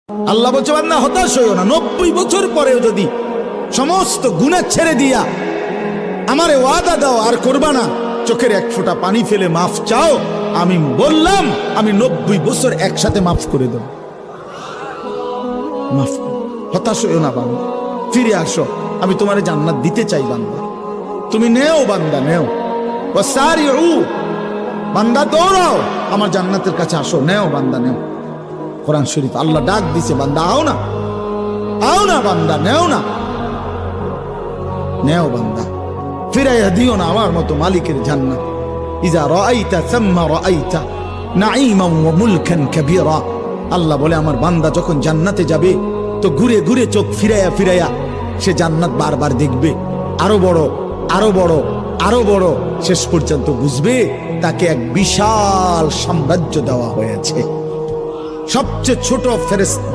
আল্লাহ বলছে বান্দা হতাশ হইও না, 90 বছর পরেও যদি সমস্ত গুনাহ ছেড়ে দিয়া আমারে ওয়াদা দাও আর করবা না, চোখের এক ফোঁটা পানি ফেলে মাফ চাও, আমি বললাম আমি 90 বছর একসাথে মাফ করে দেব। মাফ, হতাশ হইও না বান্দা, ফিরে আসো, আমি তোমারে জান্নাত দিতে চাই বান্দা, তুমি নেও বান্দা নেও। ওয়াসারিউ, বান্দা দৌড়াও আমার জান্নাতের কাছে আসো, নেও বান্দা নেও। কোরআন শরীফ আল্লাহ ডাক দিছে, বান্দা আও না, আও না বান্দা, নেও না, নেও বান্দা, ফিরাইয়া দিও না আমার মতো মালিকের জান্নাত। ইজা রাআইতা সাম্মা রাআইতা নাঈমান ওয়া মুলকান কাবীরা। আল্লাহ বলে আমার বান্দা যখন জান্নাতে যাবে তো ঘুরে ঘুরে চোখ ফিরাইয়া ফিরাইয়া সে জান্নাত বারবার দেখবে, আরো বড় আরো বড় আরো বড়, শেষ পর্যন্ত বুঝবে তাকে এক বিশাল সাম্রাজ্য দেওয়া হয়েছে। সবচেয়ে ছোট ফেরেশতা